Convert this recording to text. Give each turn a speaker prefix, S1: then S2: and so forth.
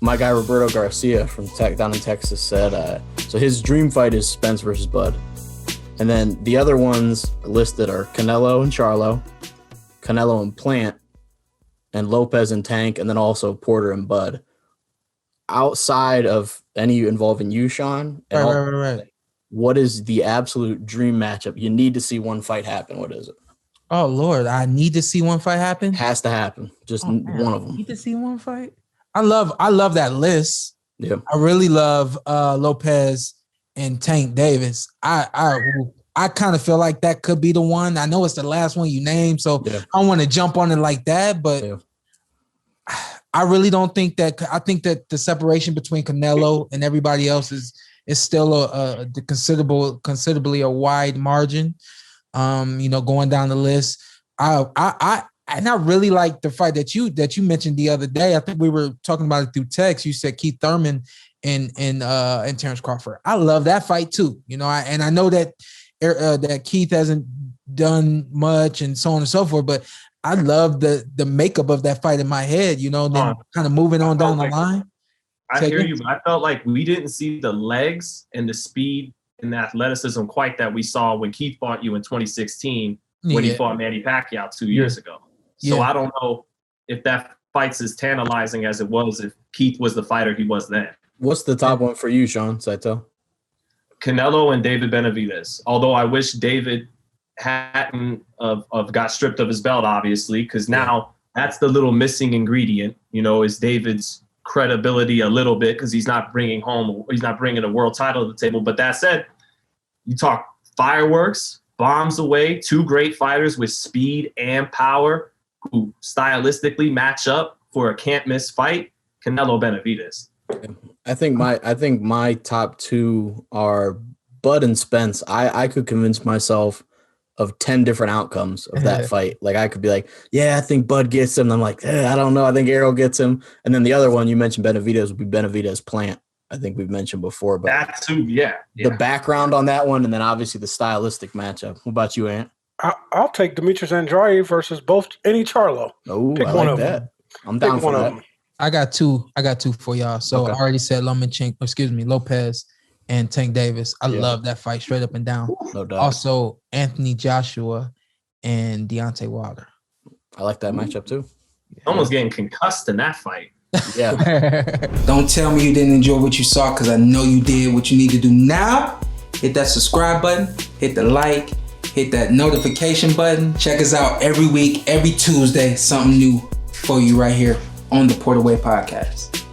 S1: my guy Roberto Garcia from down in Texas said, so his dream fight is Spence versus Bud. And then the other ones listed are Canelo and Charlo, Canelo and Plant, and Lopez and Tank, and then also Porter and Bud. Outside of any involving you, Shawn,
S2: right.
S1: What is the absolute dream matchup? You need to see one fight happen. What is it?
S2: Oh, Lord, I need to see one fight happen?
S1: Has to happen. Just one of them.
S2: Need to see one fight? I love that list.
S1: Yeah. I
S2: really love Lopez and Tank Davis. I kind of feel like that could be the one. I know it's the last one you named, so I don't want to jump on it like that, but I really don't think that. I think that the separation between Canelo and everybody else is still a considerably a wide margin. Going down the list, I really like the fight that you mentioned the other day. I think we were talking about it through text. You said Keith Thurman and Terrence Crawford. I love that fight too. I know that that Keith hasn't done much and so on and so forth, but I love the makeup of that fight in my head. Then kind of moving on down the line.
S3: I hear you, but I felt like we didn't see the legs and the speed and the athleticism quite that we saw when Keith fought you in 2016 when he fought Manny Pacquiao 2 years ago. So I don't know if that fight's as tantalizing as it was if Keith was the fighter he was then.
S1: What's the top one for you, Shawn Saito?
S3: Canelo and David Benavidez. Although I wish David hadn't got stripped of his belt, obviously, because now that's the little missing ingredient, is David's credibility a little bit, because he's not bringing a world title to the table. But that said, you talk fireworks, bombs away, two great fighters with speed and power who stylistically match up for a can't miss fight. Canelo Benavidez.
S1: I think my top two are Bud and Spence. I could convince myself of 10 different outcomes of that fight. Like I could be like, I think Bud gets him. And I'm like, I don't know. I think Errol gets him. And then the other one you mentioned, Benavidez, would be Benavidez Plant. I think we've mentioned before, but
S3: that too,
S1: the background on that one, and then obviously the stylistic matchup. What about you, Ant?
S4: I'll take Demetrius Andrade versus any Charlo.
S1: Oh, I like that. I'm down for that.
S2: I got two for y'all. So I already said Lopez and Tank Davis. I love that fight straight up and down.
S1: No doubt.
S2: Also, Anthony Joshua and Deontay Wilder.
S1: I like that matchup too.
S3: Almost getting concussed in that fight.
S1: Yeah.
S2: Don't tell me you didn't enjoy what you saw, because I know you did. What you need to do now, hit that subscribe button, hit the like, hit that notification button. Check us out every week, every Tuesday, something new for you right here on the Porter Way Podcast.